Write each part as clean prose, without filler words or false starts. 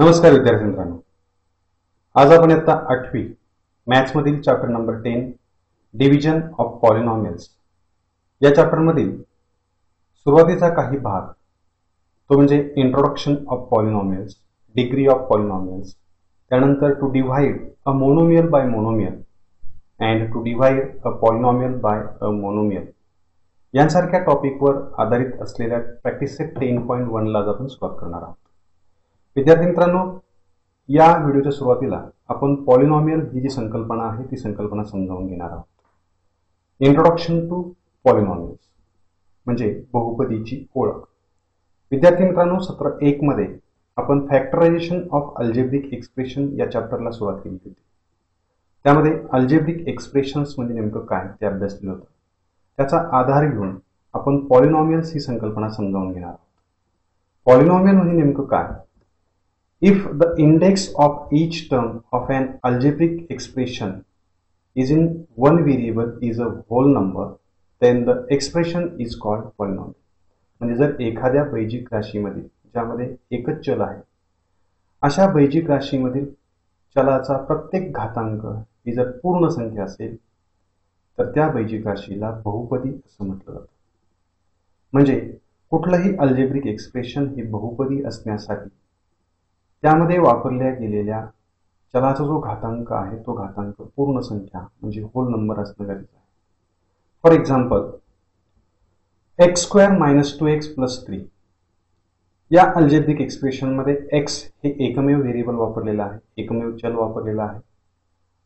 नमस्कार विद्यार्थी मित्रांनो, आज आपण इयत्ता 8वी मॅथ्समधील chapter number 10 division of polynomials या चॅप्टरमधील सुरुवातीचा काही भाग तो म्हणजे introduction of polynomials, degree of polynomials, त्यानंतर to divide a monomial by monomial and to divide a polynomial by a monomial यांसारख्या टॉपिकवर आधारित असलेल्या प्रॅक्टिस सेट 10.1 ला आपण सुरुवात करणार आहोत. विद्यार्थी मित्रांनो, या व्हिडिओच्या सुरुवातीला आपण पॉलिनॉमियल ही जी संकल्पना आहे ती संकल्पना समजावून घेणार आहोत. इंट्रोडक्शन टू पॉलिनॉमियल्स म्हणजे बहुपदीची ओळख. विद्यार्थी मित्रांनो, सत्र 1 मध्ये आपण फॅक्टरायझेशन ऑफ अल्जेब्रिक एक्सप्रेशन या चॅप्टरला सुरुवात केली होती. त्यामध्ये अल्जेब्रिक एक्सप्रेशन्स म्हणजे नेमकं काय ते अभ्यासलेलं होतं. त्याचा आधार घेऊन आपण पॉलिनॉमियल्स ही संकल्पना समजावून घेणार आहोत. पॉलिनॉमियल म्हणजे नेमकं काय? If the index of each term of an algebraic expression is in one variable is a whole number, then the expression is called polynomial. म्हणजे जर एखाद्या बैजिक राशीमधील ज्यामध्ये एकच चल आहे अशा बैजिक राशीमधील चलाचा प्रत्येक घातांक ही जर पूर्ण संख्या असेल तर त्या बैजिक राशीला बहुपदी असं म्हटलं जातं. म्हणजे कुठलंही अल्जेब्रिक एक्सप्रेशन ही बहुपदी असण्यासाठी त्यामध्ये वापरल्या गेलेल्या चलाचा जो घातांक आहे तो घातांक पूर्ण संख्या म्हणजे होल नंबर असणं गरजेचं आहे. फॉर एक्झाम्पल, x² - 2x + 3 या अल्जेब्रिक एक्सप्रेशन मध्ये x हे एकमेव व्हेरिएबल वापरलेलं आहे, एकमेव चल वापरलेला आहे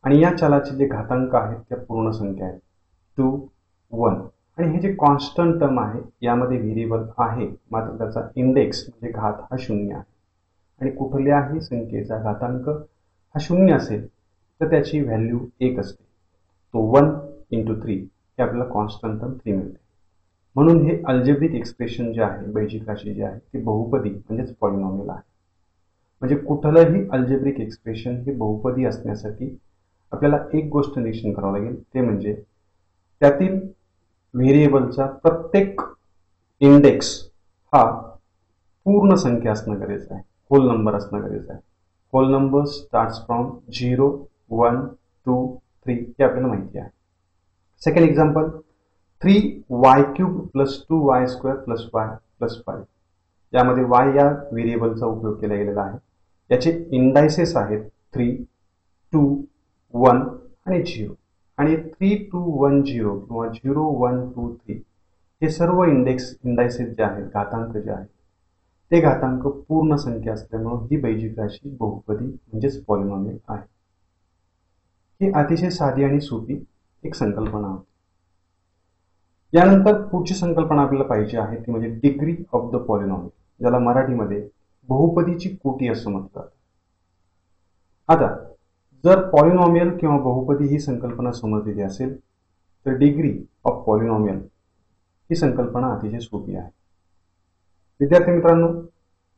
आणि या चलाचे जे घातांक आहेत त्या पूर्ण संख्या आहेत 2, 1 आणि हे जे कॉन्स्टंट टर्म आहे यामध्ये व्हेरिएबल आहे मात्र त्याचा इंडेक्स म्हणजे घात हा 0 आहे आणि कुठल्याही संख्येचा घातांक हा 0 असेल तर त्याची व्हॅल्यू 1 असते. तो 1 × 3 हे आपल्याला कॉन्स्टंट टर्म 3 मिळते. म्हणून हे अल्जेब्रिक एक्सप्रेशन जे आहे बैजिक राशी जी आहे ती बहुपदी म्हणजेच पॉलिनॉमियल आहे. म्हणजे कुठलंही अल्जेब्रिक एक्सप्रेशन हे बहुपदी असण्यासाठी आपल्याला एक गोष्ट निरीक्षण करावं लागेल, ते म्हणजे त्यातील व्हेरिएबलचा प्रत्येक इंडेक्स हा पूर्ण संख्या असणं गरजेचं आहे, होल नंबर असणं गरजेचं आहे. होल नंबर स्टार्ट्स फ्रॉम 0, 1, 2, 3 हे आपल्याला माहिती आहे. Second example, 3y³ + 2y² + y + 5 यामध्ये y या व्हेरिएबलचा उपयोग केला गेलेला आहे. याचे इंडायसेस आहेत 3, 2, 1 आणि 0 आणि 3, 2, 1, 0 किंवा 0, 1, 2, 3 हे सर्व इंडायसेस जे आहेत घातांक जे आहेत ते घातांक पूर्ण संख्या असल्यामुळे ही बैजिक राशी बहुपदी म्हणजेच पॉलिनॉमियल आहे. ही अतिशय साधी आणि सोपी एक संकल्पना होती. यानंतर पुढची संकल्पना आपल्याला पाहिजे आहे ती म्हणजे डिग्री ऑफ द पॉलिनॉमियल, ज्याला मराठीमध्ये बहुपदीची कोटी असं म्हणतात. आता जर पॉलिनॉमियल किंवा बहुपदी ही संकल्पना समजलेली असेल तर डिग्री ऑफ पॉलिनॉमियल ही संकल्पना अतिशय सोपी आहे. विद्यार्थी मित्रांनो,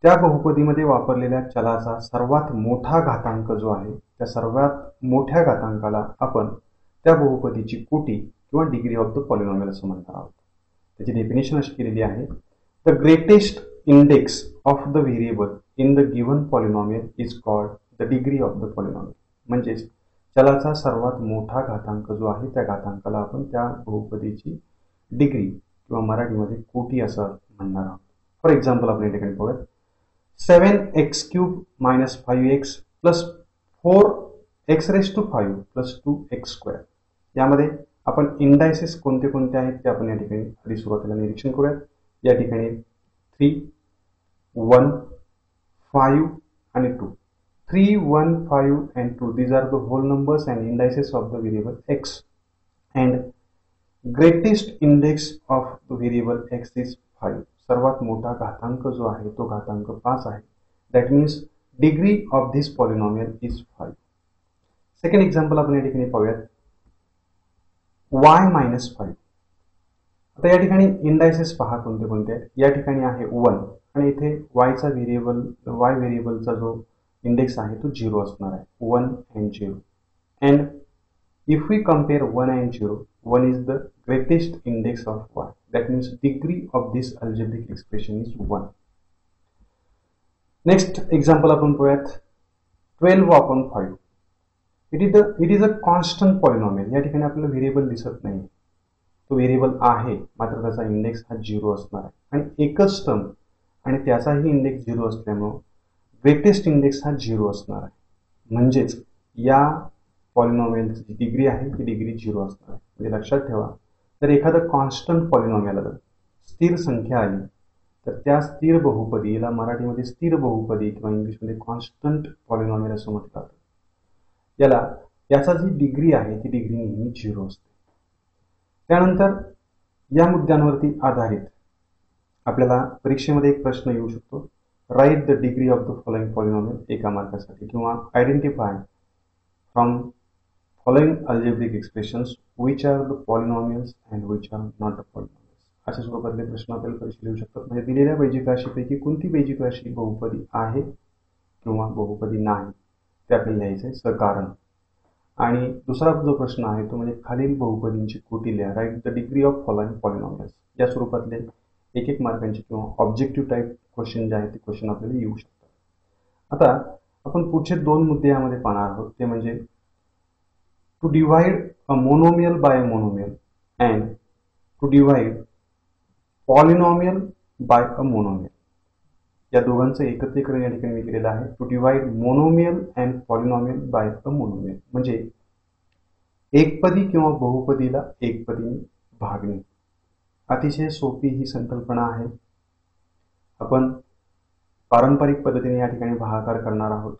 त्या बहुपदीमध्ये वापरलेल्या चलाचा सर्वात मोठा घातांक जो आहे त्या सर्वात मोठ्या घातांकाला आपण त्या बहुपदीची कोटी किंवा डिग्री ऑफ द पॉलिनॉमियल असं म्हणणार आहोत. त्याची डेफिनेशन अशी केलेली आहे, the greatest index of the variable in the given polynomial is called the degree of the polynomial. म्हणजेच चलाचा सर्वात मोठा घातांक जो आहे त्या घातांकाला आपण त्या बहुपदीची डिग्री किंवा मराठीमध्ये कोटी असं म्हणणार आहोत. फॉर एक्झाम्पल आपण या ठिकाणी पाहूयात, 7x³ - 5x + 4x⁵ + 2x². यामध्ये आपण इंडायसेस कोणते कोणते आहेत ते आपण या ठिकाणी आधी सुरुवातीला निरीक्षण करूयात. या ठिकाणी 3, 1, 5 आणि 2. 3, 1, 5 and 2 these are the whole numbers and indices of the variable x, and greatest index of the variable x is 5. सर्वात मोठा घातांक जो आहे तो घातांक 5 आहे. That means degree of this polynomial is 5. Second example आपण या ठिकाणी पाहूयात, y - 5. आता या ठिकाणी इंडायसेस पहा कोणते कोणते आहेत. या ठिकाणी आहे 1 आणि इथे y व्हेरिएबलचा जो इंडेक्स आहे तो 0 असणार आहे. 1 and 0. And if we compare 1 and 0, 1 is the greatest index of y. That means degree of this algebraic expression is 1. Next example आपण पाहूयात 12/5. It is a constant polynomial. या ठिकाणी आपल्याला व्हेरिएबल दिसत नाही, तो व्हेरिएबल आहे मात्र त्याचा इंडेक्स हा 0 असणार आहे आणि एकच टर्म आणि त्याचाही इंडेक्स 0 असल्यामुळं ग्रेटेस्ट इंडेक्स हा 0 असणार आहे. म्हणजेच या पॉलिनॉमियलची जी डिग्री आहे ती डिग्री 0 असणार आहे. म्हणजे लक्षात ठेवा, जर एखादं कॉन्स्टंट पॉलिनॉमियल आलं, स्थिर संख्या आली, तर त्या स्थिर बहुपदीला मराठीमध्ये स्थिर बहुपदी किंवा इंग्लिशमध्ये कॉन्स्टंट पॉलिनॉमियल असं म्हटलं जातं. याचा जी डिग्री आहे ती डिग्री नेहमी 0 असते. त्यानंतर या मुद्द्यांवरती आधारित आपल्याला परीक्षेमध्ये एक प्रश्न येऊ शकतो, write the degree of the following polynomial, एका मार्कासाठी, किंवा identify from following algebraic expressions which are the polynomials and which are not the polynomials. अशा स्वरूपातले प्रश्न आपल्याला परीक्षेला येऊ शकतात. म्हणजे दिलेल्या बेजिक राशीपैकी कोणती बेजिक राशी बहुपदी आहे किंवा बहुपदी नाही ते आपल्याला लिहायचं आहे सकारण. आणि दुसरा जो प्रश्न आहे तो म्हणजे खालील बहुपदींची कोटी लिहा, write the degree of following polynomials. या स्वरूपातले एक मार्कांचे किंवा ऑब्जेक्टिव्ह टाईप क्वेश्चन जे आहेत ते क्वेश्चन आपल्याला येऊ शकतात. आता आपण पुढचे 2 मुद्दे यामध्ये पाहणार आहोत, ते म्हणजे to divide a monomial by a monomial and to divide polynomial by a monomial. या दोघांचं एकत्रीकरण या ठिकाणी मी केलेलं आहे. To divide monomial and polynomial by a monomial म्हणजे एकपदी किंवा बहुपदीला एकपदीने भागणे. अतिशय सोपी ही संकल्पना आहे. आपण पारंपरिक पद्धतीने या ठिकाणी भागाकार करणार आहोत.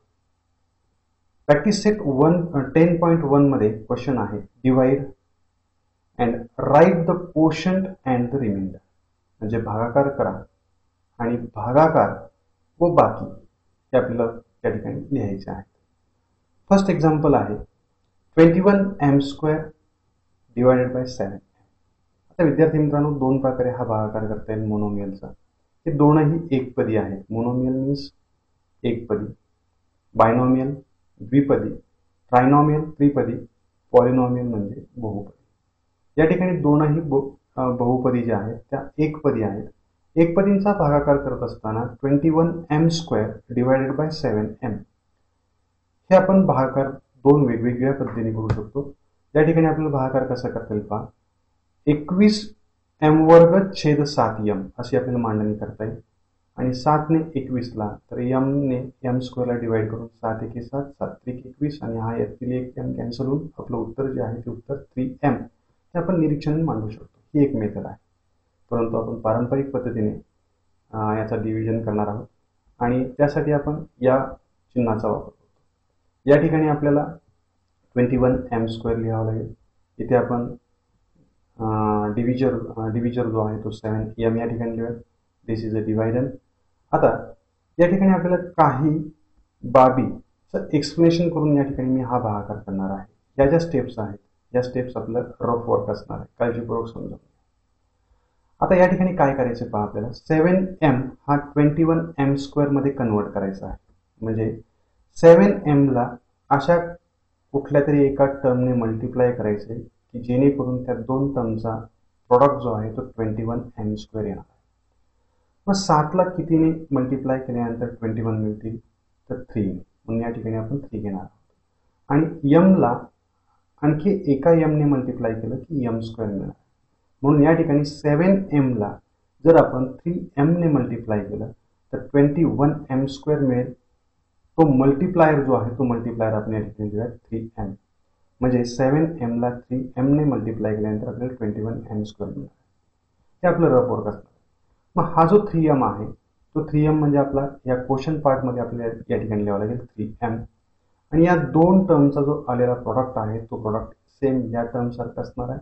प्रॅक्टिस सेट 10.1 मध्ये क्वेश्चन आहे, divide and write the quotient and the remainder. म्हणजे भागाकार करा आणि भागाकार व बाकी हे आपल्याला त्या ठिकाणी लिहायचे आहे. फर्स्ट एक्झाम्पल आहे 21m² डिवायडेड बाय 7. आता विद्यार्थी मित्रांनो, 2 प्रकारे हा भागाकार करता येईल मोनोमियलचा. हे दोनही एकपदी आहेत. मोनोमियल मीन्स एकपदी, बायनॉमियल द्विपदी, ट्रायनॉमियल त्रिपदी, पॉलिनॉमियल म्हणजे बहुपदी. या ठिकाणी दोनही बहुपदी ज्या आहेत त्या एकपदी आहेत. एकपदींचा भागाकार करत असताना 21m² डिवायडेड बाय 7m हे आपण भागाकार 2 वेगवेगळ्या पद्धतीने करू शकतो. या ठिकाणी आपल्याला भागाकार कसा करता येईल पहा. 21m² 7m अशी आपल्याला मांडणी करता येईल. आणि 7 ने 21 ला तर m ने m² ला डिवाइड करून 7 1 7 7 3 21 आणि हा यातील एक m कॅन्सल होऊन आपलं उत्तर जे आहे ते उत्तर 3m हे आपण निरीक्षण मांडू शकतो. ही एक मेथड आहे. परंतु आपण पारंपरिक पद्धतीने याचा डिव्हिजन करणार आहोत आणि त्यासाठी आपण या चिन्हाचा वापर करतो. या ठिकाणी आपल्याला 21m² लिहावं लागेल. इथे आपण डिव्हिजर जो आहे तो 7m या ठिकाणी लिहूया. दिस इज अ डिवायडर. आता या ठिकाणी आपल्याला काही बाबीचं एक्सप्लेनेशन करून या ठिकाणी मी हा भागाकार करणार आहे. या ज्या स्टेप्स आहेत या स्टेप्स आपलं रफ वर्क असणार आहे, काळजीपूर्वक समजा. आता या ठिकाणी काय करायचं पहा, आपल्याला 7m हा 21m² मध्ये कन्वर्ट करायचा आहे. म्हणजे 7m ला अशा कुठल्या तरी एका टर्मने मल्टिप्लाय करायचे की जेणेकरून त्या 2 टर्मचा प्रॉडक्ट जो आहे तो 21m² येणार. मग 7 ला कितीने मल्टिप्लाय केल्यानंतर 21 मिळतील तर 3 म्हणून या ठिकाणी आपण 3 घेणार आहोत. आणि m ला आणखी एका m ने मल्टिप्लाय केलं की m² मिळणार. म्हणून या ठिकाणी 7m ला जर आपण 3m ने मल्टिप्लाय केलं तर 21m² मिळेल. तो मल्टिप्लायर जो आहे तो मल्टिप्लायर आपण या ठिकाणी घेऊया 3m. म्हणजे 7m ला 3m ने मल्टिप्लाय केल्यानंतर आपल्याला 21m² मिळणार. हे आपलं रफ वर्क असणार. मग हा जो 3m आहे तो 3m म्हणजे आपला या क्वेश्चन पार्टमध्ये आपल्याला या ठिकाणी लिहावं लागेल 3m. आणि या 2 टर्मचा जो आलेला प्रॉडक्ट आहे तो प्रॉडक्ट सेम या टर्म सारखा असणार आहे.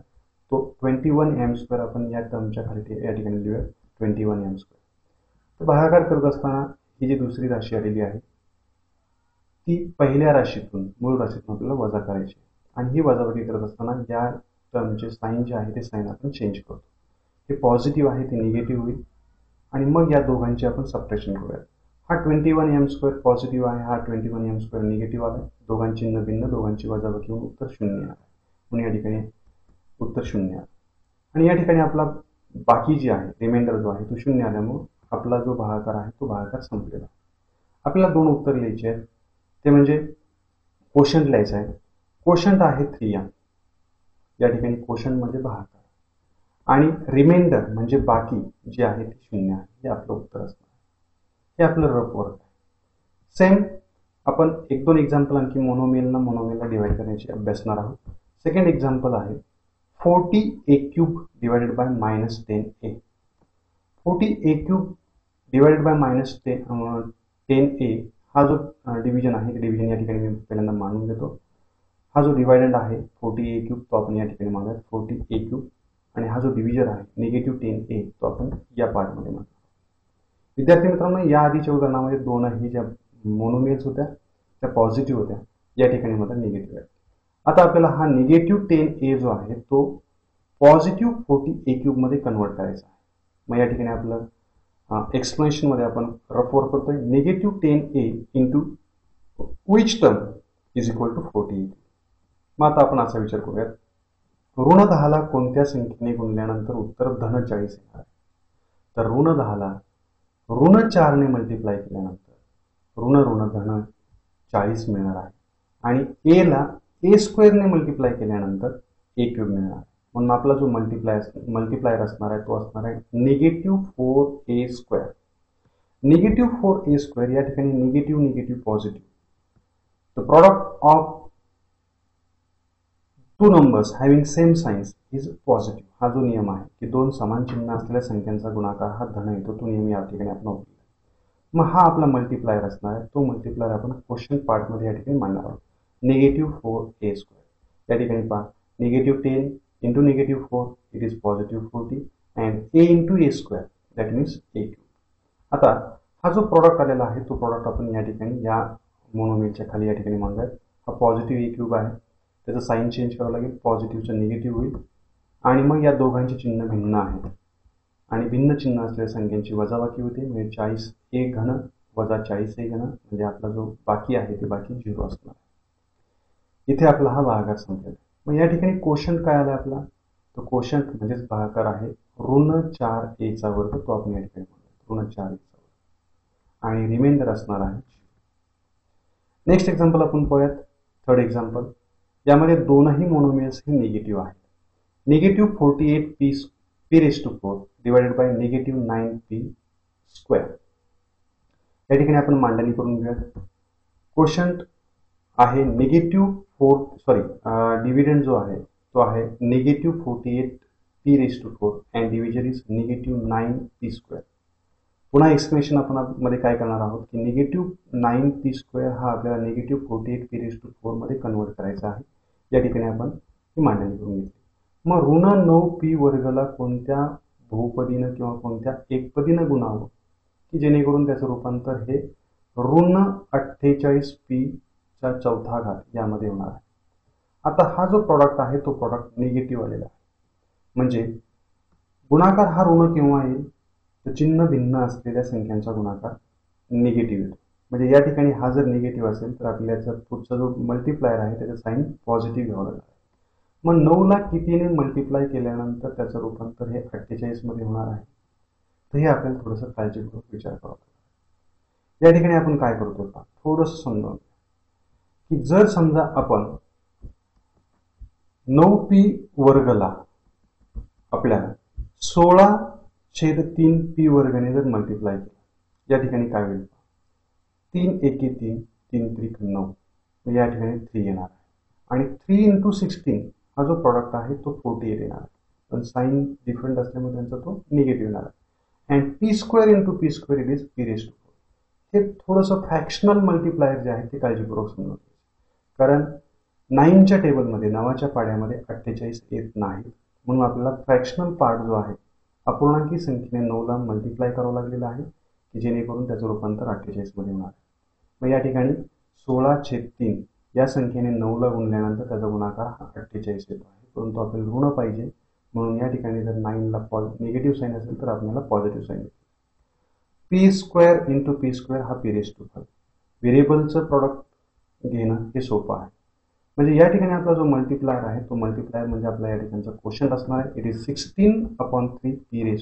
तो 21m² आपण या टर्मच्या खाली या ठिकाणी लिहूया 21m². तर भागाकार करत असताना ही जी दुसरी राशी आलेली आहे ती पहिल्या राशीतून मूळ राशीतून आपल्याला वजा करायची आणि ही वजाबाकी करत असताना या टर्मचे साईन जे आहे ते साईन आपण चेंज करतो. हे पॉझिटिव्ह आहे ते निगेटिव्ह होईल आणि मग या दोघांचे आपण सबट्रॅक्शन करूया. हा 21m² पॉझिटिव्ह आहे, हा 21m² निगेटिव्ह आहे. दोघांची चिन्ह भिन्न, दोघांची वजाबाकी होऊन उत्तर 0 येणार आहे. म्हणून या ठिकाणी उत्तर 0 आहे. आणि या ठिकाणी आपला बाकी जे आहे रिमाइंडर जो आहे तो 0 आल्यामुळे आपला जो भागाकार आहे तो भागाकार संपलेला. आपल्याला दोन उत्तर लिहायचे आहेत, ते म्हणजे क्वोशंट लिहायचं आहे. क्वोशंट आहे 3m, या ठिकाणी क्वोशंट म्हणजे भागाकार, आणि रिमाइंडर म्हणजे बाकी जे आहे ते 0 आहे. हे आपलं उत्तर असणार आहे. हे आपलं रफ वर्क आहे. सेम आपण एक दोन एक्झाम्पल आणखी मोनोमियलला डिवाइड करण्याची अभ्यासणार आहोत. सेकंड एक्झाम्पल आहे 40a³ divided by -10a. 40a³ divided by -10a हा जो डिव्हिजन आहे, डिव्हिजन या ठिकाणी मी पहिल्यांदा मानून घेतो. हा जो डिवायडंड आहे 40a³ तो आपण या ठिकाणी मानूयात 40a³, आणि हा जो डिव्हिजन आहे -10a तो आपण या पार्टमध्ये मानू. विद्यार्थी मित्रांनो, या आधीच्या उदाहरणामध्ये दोनही ज्या मोनोमियल्स होत्या त्या पॉझिटिव्ह होत्या, या ठिकाणी मात्र निगेटिव्ह आहे. आता आपल्याला हा -10a जो आहे तो पॉझिटिव्ह 40a³ मध्ये कन्वर्ट करायचा आहे. मग या ठिकाणी आपलं एक्सप्लेनेशन मध्ये आपण रफ वर्क करतोय. -10a into which term is equal to 40a³. मग आता आपण असा विचार करूयात, ऋण 10 ला कोणत्या संख्येने गुणल्यानंतर उत्तर धन 40 येणार आहे? तर ऋण 10 ला ऋण 4 ने मल्टिप्लाय केल्यानंतर ऋण धन 40 मिळणार आहे, आणि ए ला a² ने मल्टिप्लाय केल्यानंतर a³ मिळणार आहे. म्हणून आपला जो मल्टिप्लायर असणार आहे तो असणार आहे -4a². -4a² या ठिकाणी negative positive, the product of two numbers having same signs is positive. हा जो नियम आहे की दोन समान चिन्ह असलेल्या संख्यांचा गुणाकार हा धन येतो, तो नियम या ठिकाणी आपण वापरला. मग हा आपला मल्टिप्लायर असणार आहे. तो मल्टिप्लायर आपण क्वेश्चन पार्टमध्ये या ठिकाणी मांडणार आहोत. -4a². या ठिकाणी पहा, -10 into -4 it is +40 and a into a² that means a³. आता हा जो प्रॉडक्ट आलेला आहे तो प्रॉडक्ट आपण या ठिकाणी या मोनोमियलच्या खाली या ठिकाणी मांडूयात. हा पॉझिटिव्ह a³ आहे, त्याचं साईन चेंज करावं लागेल, पॉझिटिव्हचं निगेटिव्ह होईल, आणि मग या दोघांची चिन्ह भिन्न आहेत, आणि भिन्न चिन्ह असलेल्या संख्यांची वजाबाकी होते. म्हणजे 40a³ वजा 40a³ म्हणजे आपला जो बाकी आहे ते बाकी 0 असणार. इथे आपला हा भागाकार संपेल. मग या ठिकाणी क्वोशंट काय आला आपला? तो क्वोशंट म्हणजेच भागाकार आहे ऋण 4a², तो आपण या ठिकाणी म्हणूया ऋण 4a², आणि रिमाइंडर असणार आहे. नेक्स्ट एक्झाम्पल आपण पाहूयात. थर्ड एक्झाम्पल, यामध्ये दोनही मोनोमियल्स हे निगेटिव्ह आहेत. -48p⁴ divided by -9p². या ठिकाणी आपण मांडणी करून घेऊयात. क्वोशंट आहे डिव्हिडंड जो आहे तो आहे -48p⁴ and division is -9p². पुन्हा एक्सप्लेनेशन आपण मध्ये काय करणार आहोत की -9p² हा आपल्याला -48p⁴ मध्ये कन्वर्ट करायचा आहे. या ठिकाणी आपण ही मांडणी करून घेतली. मग ऋण 9p² ला कोणत्या बहुपदीनं किंवा कोणत्या एकपदीनं गुणावं की जेणेकरून त्याचं रूपांतर हे ऋण 48p⁴ यामध्ये होणार आहे. आता हा जो प्रॉडक्ट आहे तो प्रॉडक्ट निगेटिव्ह आलेला आहे, म्हणजे गुणाकार हा ऋण केव्हा येईल तर चिन्ह भिन्न असलेल्या संख्यांचा गुणाकार निगेटिव्ह येतो. म्हणजे या ठिकाणी हा जर निगेटिव्ह असेल तर आपल्याचा पुढचा जो मल्टिप्लायर आहे त्याचं साईन पॉझिटिव्ह घ्यावं लागणार आहे. मग 9 ला कितीने मल्टिप्लाय केल्यानंतर त्याचं रूपांतर हे 48 मध्ये होणार आहे. तर हे आपल्याला थोडंसं काळजीपूर्वक विचार करावा लागेल. या ठिकाणी आपण काय करतो का थोडंसं समजावून की जर समजा आपण 9p² आपल्याला 16/3p² जर मल्टिप्लाय केलं, या ठिकाणी काय होईल? 3 एके 3, 3 त्रिक 9, या ठिकाणी 3 येणार आहे, आणि 3 इंटू 16 हा जो प्रॉडक्ट आहे तो 48 येणार आहे, पण साईन डिफरंट असल्यामुळे त्यांचा तो निगेटिव्ह येणार आहे. And p² into p² it is p⁴. हे थोडंसं फ्रॅक्शनल मल्टिप्लायर जे आहे ते काळजीपूर्वक समजून घ्यायचं, कारण 9च्या टेबलमध्ये 9च्या पाड्यामध्ये 48 येत नाही, म्हणून आपल्याला फ्रॅक्शनल पार्ट जो आहे अपूर्णांकी संख्येने 9 ला मल्टिप्लाय करावं लागलेलं आहे की जेणेकरून त्याचं रूपांतर 48 मध्ये होणार आहे. मग या ठिकाणी 16/3 या संख्येने 9 ला गुणल्यानंतर त्याचा गुणाकार हा 48 येतो आहे, परंतु आपल्याला ऋण पाहिजे, म्हणून या ठिकाणी जर 9 ला निगेटिव्ह साईन असेल तर आपल्याला पॉझिटिव्ह साईन येतो. p² इंटू p² हा p⁴. व्हेरिएबलचं प्रॉडक्ट घेणं हे सोपं आहे. म्हणजे या ठिकाणी आपला जो मल्टिप्लायर आहे तो मल्टिप्लायर म्हणजे आपला या ठिकाणचा क्वोशंट असणार आहे. इट इज 16/3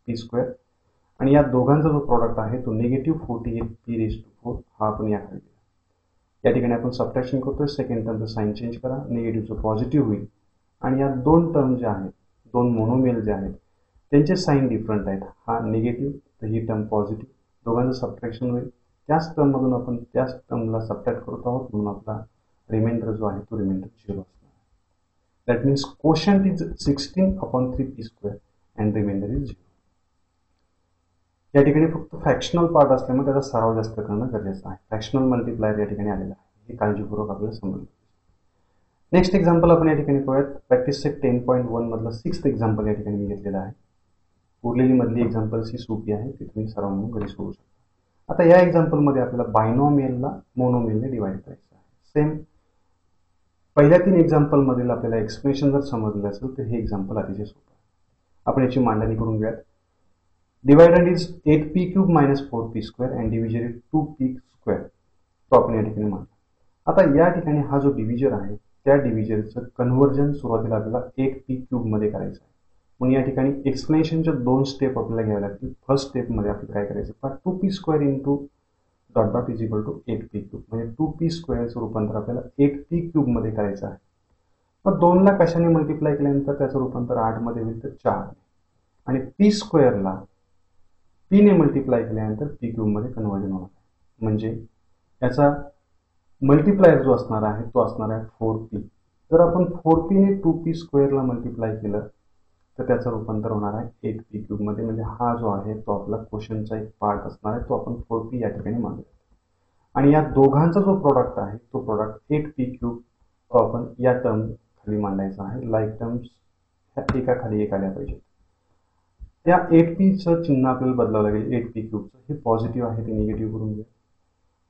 p⁴, आणि या दोघांचा जो प्रॉडक्ट आहे तो -48p⁴ हा आपण या खाली दिला. या ठिकाणी आपण सबट्रॅक्शन करतोय. सेकंड टर्मचं साइन चेंज करा, निगेटिव्हचं पॉझिटिव्ह होईल आणि या दोन टर्म ज्या आहेत, दोन मोनोमियल जे आहेत त्यांचे साइन डिफरंट आहेत. हा निगेटिव्ह तर ही टर्म पॉझिटिव्ह, दोघांचं सबट्रॅक्शन होईल. त्याच टर्ममधून आपण त्याच टर्मला सबट्रॅक्ट करत आहोत, म्हणून आपला रिमाइंडर जो आहे तो रिमाइंडर 0 असणार. That means quotient is 16/3p² and remainder is 0. या ठिकाणी फक्त फ्रॅक्शनल पार्ट असल्यामुळे त्याचा सराव जास्त करणं गरजेचं आहे. फ्रॅक्शनल मल्टिप्लायर या ठिकाणी आलेला आहे, हे काळजीपूर्वक आपल्याला समजलं. नेक्स्ट एक्झाम्पल आपण या ठिकाणी पाहूयात. प्रॅक्टिस सेट 10.1 मधलं 6th एक्झाम्पल या ठिकाणी मी घेतलेलं आहे. उरलेली मधली एक्झाम्पल्स ही सोपी आहे, ती तुम्ही सराव म्हणून घरी सोडू शकता. आता या एक्झाम्पलमध्ये आपल्याला बायनॉमियलला मोनोमियलने डिवाइड करायचं आहे. सेम पहिल्या 3 एक्झाम्पल मधील आपल्याला एक्सप्लेनेशन जर समजलं असेल तर हे एक्झाम्पल अतिशय सोपं आहे. आपण याची मांडणी करून घेऊयात. Dividend is 8p³ - 4p² and divisor is 2p². तो आपण या ठिकाणी मांडला. आता या ठिकाणी हा जो डिव्हिजर आहे त्या डिव्हिजरचं कन्व्हर्जन सुरुवातीला आपल्याला 8p³ मध्ये करायचं आहे. म्हणून या ठिकाणी एक्सप्लेनेशनच्या 2 स्टेप आपल्याला घ्याव्या लागतील. फर्स्ट स्टेपमध्ये आपल्याला काय करायचं, 2p² into ... is equal to 8p³, म्हणजे 2p²चं रूपांतर आपल्याला 8p³ मध्ये करायचं आहे. मग 2 ला कशाने मल्टिप्लाय केल्यानंतर त्याचं रूपांतर 8 मध्ये होईल तर 4, आणि p² ला p ने मल्टिप्लाय केल्यानंतर p³ मध्ये कन्व्हर्जन होणार आहे. म्हणजे याचा मल्टिप्लायर जो असणार आहे तो असणार आहे 4p. जर आपण 4p ने 2p² ला मल्टिप्लाय केलं तर त्याचं रूपांतर होणार आहे 8p³ मध्ये. म्हणजे हा जो आहे तो आपला क्वेश्चनचा एक पार्ट असणार आहे, तो आपण 4p या ठिकाणी मांडूया. आणि या दोघांचा जो प्रोडक्ट आहे तो प्रोडक्ट 8p³ तो आपण या टर्म खाली मांडायचा आहे. लाईक टर्म्स ह्या एका खाली एक आल्या पाहिजेत. या 8pचं चिन्ह आपल्याला बदलावं लागेल. 8p³चं हे पॉझिटिव्ह आहे, ते निगेटिव्ह करून घ्या.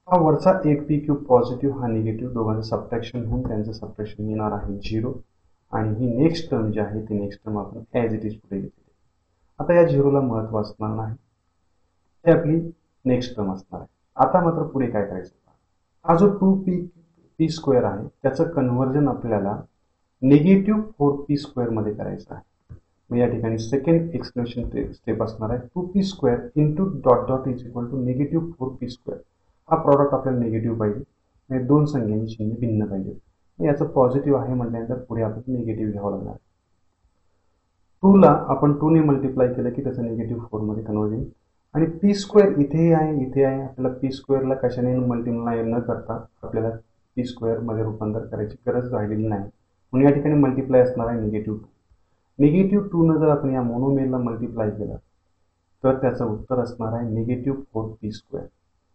हा वरचा 8p³ पॉझिटिव्ह, हा निगेटिव्ह, दोघांचं सबट्रॅक्शन होऊन त्यांचं सबट्रॅक्शन येणार आहे 0. आणि ही नेक्स्ट टर्म जी आहे ती नेक्स्ट टर्म आपण ॲज इट इज पुढे घेतली. आता या 0ला महत्व असणार नाही, ही आपली नेक्स्ट टर्म असणार आहे. आता मात्र पुढे काय करायचं, हा जो 2p² आहे त्याचं कन्व्हर्जन आपल्याला -4p² मध्ये करायचं आहे. मग या ठिकाणी सेकंड एक्सप्लेनेशन स्टेप असणार आहे 2p² into ... is equal to -4p². हा प्रॉडक्ट आपल्याला निगेटिव्ह पाहिजे, म्हणजे दोन संख्यांची चिन्ह भिन्न पाहिजे. याचं पॉझिटिव्ह आहे म्हटल्यानंतर पुढे आपण निगेटिव्ह घ्यावं लागणार. 2 ला आपण 2 ने मल्टिप्लाय केलं की त्याचं -4 मध्ये कन्व्हर्ट होईल. आणि p² इथे आहे, इथे आहे. आपल्याला p² ला कशाने मल्टिप्लाय न करता आपल्याला p² मध्ये रूपांतर करायची गरज राहिलेली नाही, म्हणून या ठिकाणी मल्टिप्लाय असणार आहे -2. -2 न जर आपण या मोनोमियलला मल्टिप्लाय केलं तर त्याचं उत्तर असणार आहे -4p².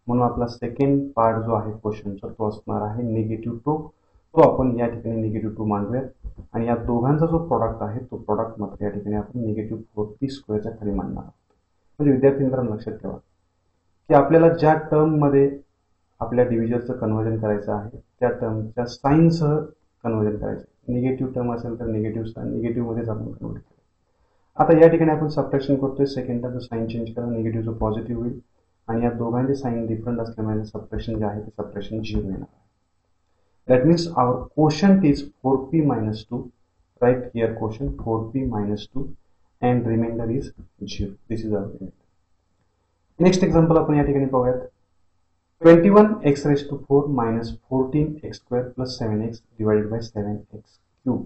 म्हणून आपला सेकंड पार्ट जो आहे क्वेश्चनचा तो असणार आहे -2. तो आपण या ठिकाणी -2 मांडूयात. आणि या दोघांचा जो प्रॉडक्ट आहे तो प्रॉडक्ट मात्र या ठिकाणी आपण -4p² खाली मांडणार आहोत. म्हणजे विद्यार्थी मित्रांनो लक्षात ठेवा की आपल्याला ज्या टर्ममध्ये आपल्या डिव्हिजरचं कन्व्हर्जन करायचं आहे त्या टर्मच्या साईनसह कन्व्हर्जन करायचं. निगेटिव्ह टर्म असेल तर निगेटिव्ह मध्येच आपण कन्व्हर्ट करू. आता या ठिकाणी आपण सबट्रॅक्शन करतोय. सेकंड टर्मचं साईन चेंज करा, निगेटिव्हचं पॉझिटिव्ह होईल. आणि या दोघांचे साईन डिफरंट असल्यामुळे सबट्रॅक्शन जे आहे ते सबट्रॅक्शन 0 येणार आहे. That means our quotient is 4p - 2. Right here quotient 4p - 2 and remainder is 0. This is our remainder. Next example आपण या ठिकाणी पाहूयात. 21x⁴ - 14x² + 7x divided by 7x³.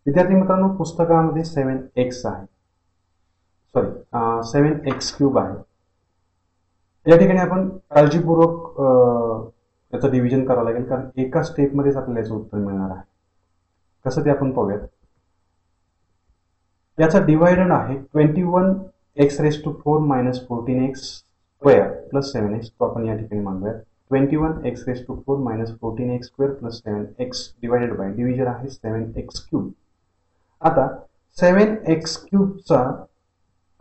विद्यार्थी मित्रांनो पुस्तकामध्ये 7x आहे, सॉरी 7x³ आहे. या ठिकाणी आपण काळजीपूर्वक याचं डिव्हिजन करावं लागेल, कारण एका स्टेपमध्येच आपल्याला याचं उत्तर मिळणार आहे. कसं ते आपण पाहूयात. याचा डिवायडंड आहे 21x⁴ - 14x² + 7x. तो आपण या ठिकाणी मांडूयात. 21x⁴ - 14x² + 7x divided by division आहे 7x³. आता 7x³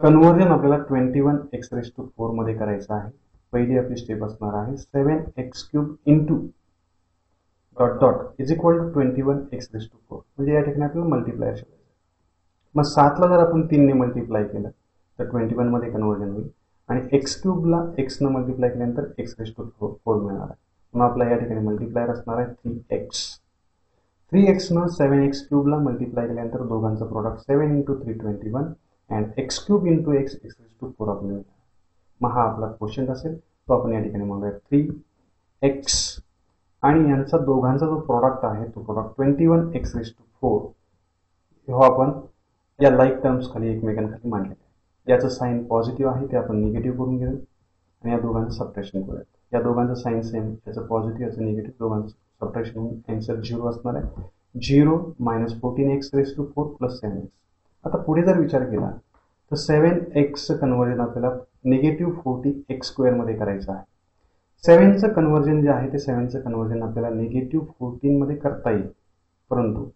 कन्व्हर्जन आपल्याला 21x⁴ मध्ये करायचं आहे. पहिली आपली स्टेप असणार आहे 7x³ into ... is equal to 21x⁴. म्हणजे या ठिकाणी आपल्याला मल्टिप्लायर शोधायचं. मग 7 ला जर आपण 3 ने मल्टिप्लाय केलं तर 21 मध्ये कन्व्हर्जन होईल. आणि x³ ला x न मल्टिप्लाय केल्यानंतर x⁴ मिळणार आहे. म्हणून आपला या ठिकाणी मल्टिप्लायर असणार आहे 3x. 3x न 7x³ ला मल्टिप्लाय केल्यानंतर दोघांचं product 7 × 3 21 and x cube into x x raise to 4 आपल्याला मिळाला. मग हा आपला क्वेश्चन असेल तो आपण या ठिकाणी म्हणूया 3x आणि यांचा दोघांचा जो प्रोडक्ट आहे तो प्रोडक्ट 21x रेज टू 4 हा आपण या लाईक टर्म्स खाली एकमेकांखाली मांडलेला आहे. याचं साईन पॉझिटिव्ह आहे ते आपण निगेटिव्ह करून घेऊ आणि या दोघांचं सबट्रॅक्शन करूया. या दोघांचं साईन सेम, याचं पॉझिटिव्ह याचं निगेटिव्ह, दोघांचं सबट्रॅक्शन होऊन आन्सर 0 असणार आहे. 0 minus 14x raise to 4 plus 7x. आता पुढे जर विचार केला तर 7xचं कन्व्हर्जन आपल्याला निगेटिव्ह 40x स्क्वेअरमध्ये करायचं आहे. 7चं कन्व्हर्जन जे आहे ते 7चं कन्व्हर्जन आपल्याला निगेटिव्ह 14मध्ये करता येईल, परंतु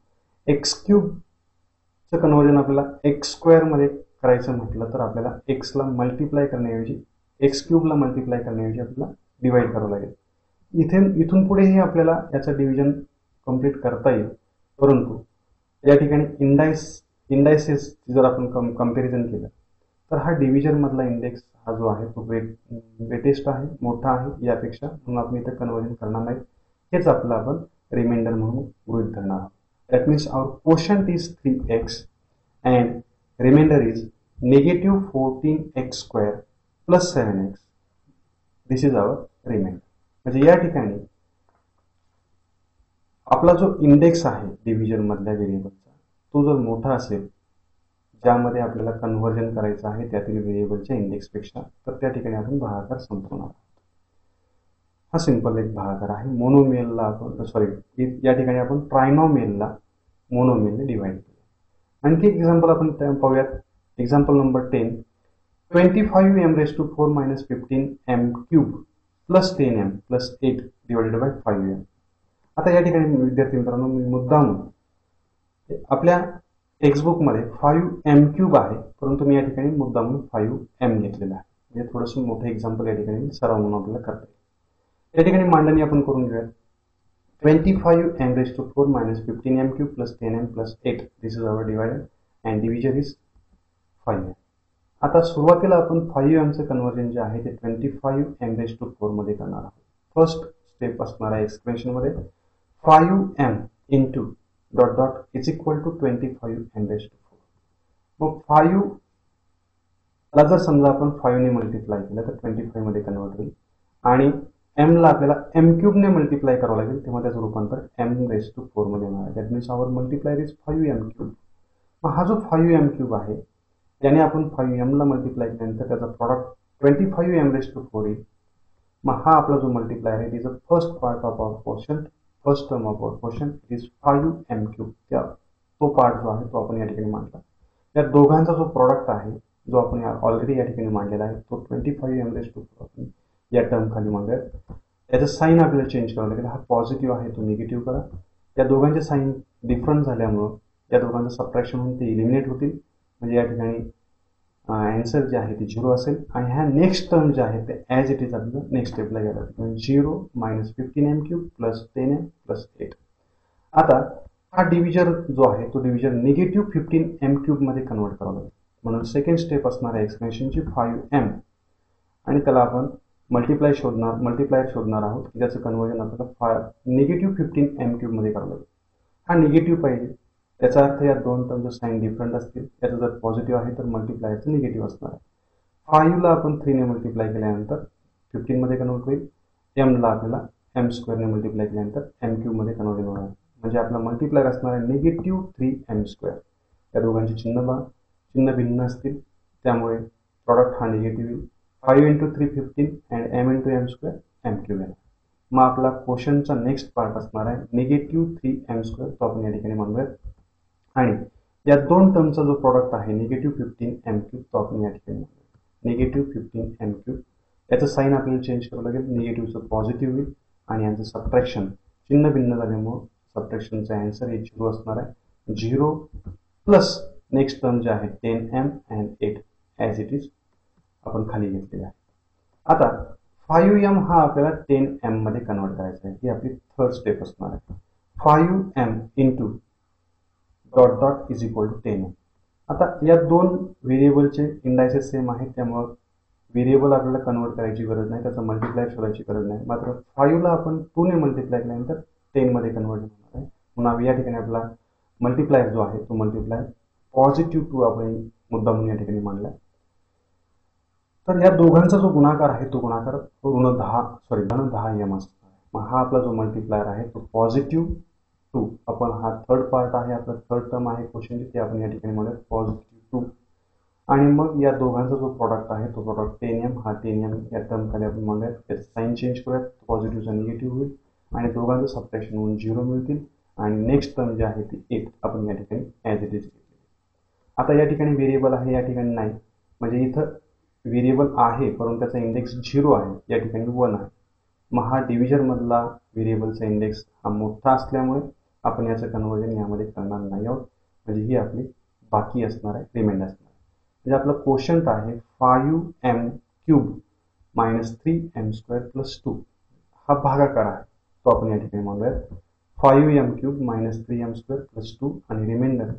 एक्स क्यूबचं कन्व्हर्जन आपल्याला एक्स स्क्वेअरमध्ये करायचं म्हटलं तर आपल्याला एक्सला मल्टिप्लाय करण्याऐवजी एक्स क्यूबला मल्टिप्लाय करण्याऐवजी आपल्याला डिवाइड करावं लागेल. इथून पुढेही आपल्याला याचं डिव्हिजन कंप्लीट करता येईल, परंतु या ठिकाणी इंडायसेस जर आपण कंपॅरिझन केलं तर हा डिव्हिजन मधला इंडेक्स हा जो आहे तो ग्रेटेस्ट आहे, मोठा आहे यापेक्षा, म्हणून आपण इथं कन्वर्जन करणार नाही. हेच आपलं आपण रिमाइंडर म्हणून गृहीत धरणार आहोत. That means our quotient is 3x and remainder is negative 14x square plus 7x. This is our remainder. म्हणजे या ठिकाणी आपला जो इंडेक्स आहे डिव्हिजन मधल्या व्हेरिएबलचा तो जर मोठा असेल, ज्यामध्ये आपल्याला कन्व्हर्जन करायचं आहे त्यातील व्हेरिएबलच्या इंडेक्सपेक्षा, तर त्या ठिकाणी आपण भागाकार संपवणार आहोत. हा सिंपल एक भागाकार आहे. मोनोमियलला आपण या ठिकाणी आपण ट्रायनोमियलला मोनोमियलने डिवाइड केलं. आणखी एक एक्झाम्पल आपण पाहूयात. Example number 10. 25m raise to 4 minus 15m cube plus 10m plus 8 divided by 5m. आता या ठिकाणी विद्यार्थी मित्रांनो मी मुद्दाम आपल्या टेक्स्टबुकमध्ये 5m क्यूब आहे, परंतु मी या ठिकाणी मुद्दाम 5m घेतलेला आहे. म्हणजे थोडंसं मोठं एक्झाम्पल या ठिकाणी सराव म्हणून आपल्याला करता येईल. या ठिकाणी मांडणी आपण करून घेऊया. 25m raise to 4 minus 15m cube plus 10m plus 8. This is our divider and division is 5m. आता सुरुवातीला आपण 5mचं कन्व्हर्जन जे आहे ते 25m रेज टू 4 मध्ये करणार आहोत. फर्स्ट स्टेप असणार आहे एक्सप्रेशनमध्ये 5m into dot dot is equal to 25m raise to 4. मग 5 ला जर समजा आपण 5 ने मल्टिप्लाय केलं तर 25 मध्ये कन्वर्ट होईल आणि m ला आपल्याला m क्यूब ने मल्टिप्लाय करावं लागेल, तेव्हा त्याचं रूपांतर m रेज टू 4 मध्ये होणार आहे. That means our multiplier is 5m cube. मग हा जो 5m क्यूब आहे त्याने आपण 5m ला मल्टिप्लाय केल्यानंतर त्याचा प्रॉडक्ट 25m रेज टू 4 येईल. मग हा आपला जो मल्टिप्लायर आहे is a first part of our quotient, first term of our quotient is 5m cube. तो पार्ट जो आहे तो आपण या ठिकाणी मांडला. या दोघांचा जो प्रॉडक्ट आहे जो आपण ऑलरेडी या ठिकाणी मांडलेला आहे तो 25m रेज टू 4 आपण या टर्म खाली मांडूया. त्याचं साईन आपल्याला चेंज करावं लागेल. हा पॉझिटिव्ह आहे तो निगेटिव्ह करा. या दोघांचे साईन डिफरंट झाल्यामुळं या दोघांचं सबट्रॅक्शन होऊन ते इलिमिनेट होतील. म्हणजे या ठिकाणी आन्सर जे आहे ते 0 असेल आणि ह्या नेक्स्ट टर्म जे आहे ते ॲज इट इज आपल्याला नेक्स्ट स्टेपला घ्यायला लागेल. 0 minus 15m cube plus 10m plus 8. आता हा डिव्हिजन जो आहे तो डिव्हिजन निगेटिव्ह 15m क्यूब मध्ये कन्वर्ट करावा लागेल. म्हणून सेकंड स्टेप असणार आहे एक्सप्रेशनची 5m आणि त्याला आपण मल्टिप्लायर शोधणार आहोत की त्याचं कन्वर्जन आपल्याला निगेटिव्ह 15m क्यूब मध्ये करावं लागेल. हा निगेटिव्ह पाहिजे, त्याचा अर्थ या दोन टर्मचं साईन डिफरंट असतील. त्याचं जर पॉझिटिव्ह आहे तर मल्टिप्लायरचं निगेटिव्ह असणार आहे. 5 ला आपण 3 ने मल्टिप्लाय केल्यानंतर 15 मध्ये कन्वर्ट होईल. m ला आपल्याला m स्क्वेअरने मल्टिप्लाय केल्यानंतर m क्यूब मध्ये कन्वर्जन होणार आहे. म्हणजे आपला मल्टिप्लायर असणार आहे निगेटिव्ह 3m स्क्वेअर. या दोघांचे चिन्ह भिन्न असतील त्यामुळे प्रॉडक्ट हा निगेटिव्ह येईल. 5 into 3 15 and m into m square m cube येणार. मग आपला क्वोशंटचा नेक्स्ट पार्ट असणार आहे निगेटिव्ह 3m स्क्वेअर, तो आपण या ठिकाणी मानूयात. आणि या दोन टर्मचा जो प्रॉडक्ट आहे निगेटिव्ह 15m क्यूब तो आपण या ठिकाणी निगेटिव्ह 15m क्यूब. याचं साईन आपल्याला चेंज करावं लागेल. निगेटिव्हचं पॉझिटिव्ह होईल आणि यांचं सबट्रॅक्शन चिन्ह भिन्न झाल्यामुळं सबट्रॅक्शनचा आन्सर हे 0 असणार आहे. 0 प्लस नेक्स्ट टर्म जे आहे 10m and 8 as it is आपण खाली घेतलेले आहे. आता 5m हा आपल्याला 10m मध्ये कन्वर्ट करायचा आहे. ही आपली थर्ड स्टेप असणार आहे. 5m into dot dot is equal to 10m. आता या दोन व्हेरिएबलचे इंडायसेस सेम आहेत त्यामुळं व्हेरिएबल आपल्याला कन्वर्ट करायची गरज नाही, त्याचा मल्टिप्लाय शोधायची गरज नाही. मात्र 5 ला आपण 2 ने मल्टिप्लाय केल्यानंतर 10 मध्ये कन्वर्ट होणार आहे. म्हणून या ठिकाणी आपला मल्टिप्लायर जो आहे तो मल्टिप्लायर पॉझिटिव्ह 2 आपण मुद्दा म्हणून या ठिकाणी मांडला. तर या दोघांचा जो गुणाकार आहे तो गुणाकार धन 10m असणार आहे. मग हा आपला जो मल्टिप्लायर आहे तो पॉझिटिव्ह 2 आपण हा थर्ड पार्ट आहे आपला थर्ड टर्म आहे क्वेश्चनची ते आपण या ठिकाणी म्हणूया पॉझिटिव्ह 2 आणि मग या दोघांचा जो प्रॉडक्ट आहे तो प्रॉडक्ट 10m हा 10m या टर्म खाली आपण म्हणूयात त्याचं साईन चेंज करूयात पॉझिटिव्हचा निगेटिव्ह होईल आणि दोघांचं सबट्रॅक्शन होऊन 0 मिळतील आणि नेक्स्ट टर्म जी आहे ती 8 आपण या ठिकाणी ॲज इट इज घेतली. आता या ठिकाणी व्हेरिएबल आहे या ठिकाणी नाही म्हणजे इथं व्हेरिएबल आहे परंतु त्याचा इंडेक्स 0 आहे या ठिकाणी 1 आहे. मग हा डिव्हिजनमधला व्हेरिएबलचा इंडेक्स हा मोठा असल्यामुळे आपण याचं कन्वर्जन यामध्ये करणार नाही आहोत म्हणजे ही आपली बाकी असणार आहे रिमेंड असणार आहे. म्हणजे आपलं क्वोशंट आहे 5m³ मायनस 3m² प्लस 2 हा भागाकार आहे तो आपण या ठिकाणी म्हणूयात 5m³ मायनस 3m² प्लस 2 आणि रिमाइंडर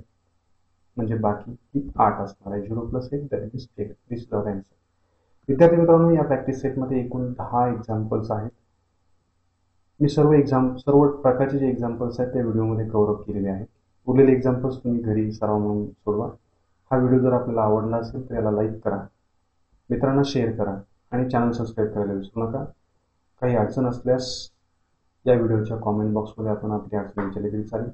म्हणजे बाकी ही 8 असणार आहे 0 plus 1 that is 8 this is our answer. विद्यार्थी मित्रांनो या प्रॅक्टिस सेटमध्ये एकूण 10 एक्झाम्पल्स आहेत. मी सर्व प्रकारचे जे एक्झाम्पल्स आहेत त्या व्हिडिओमध्ये कव्हर अप केलेले आहेत. उरलेले एक्झाम्पल्स तुम्ही घरी सराव म्हणून सोडवा. हा व्हिडिओ जर आपल्याला आवडला असेल तर याला लाईक करा, मित्रांना शेअर करा आणि चॅनल सबस्क्राईब करायला विसरू नका. काही अडचण असल्यास या व्हिडिओच्या कॉमेंट बॉक्समध्ये आपण आपली अडचण विचारली तरी चालेल.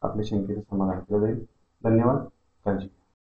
आपल्या शंकेचं समाधान केलं जाईल. धन्यवाद. काळजी.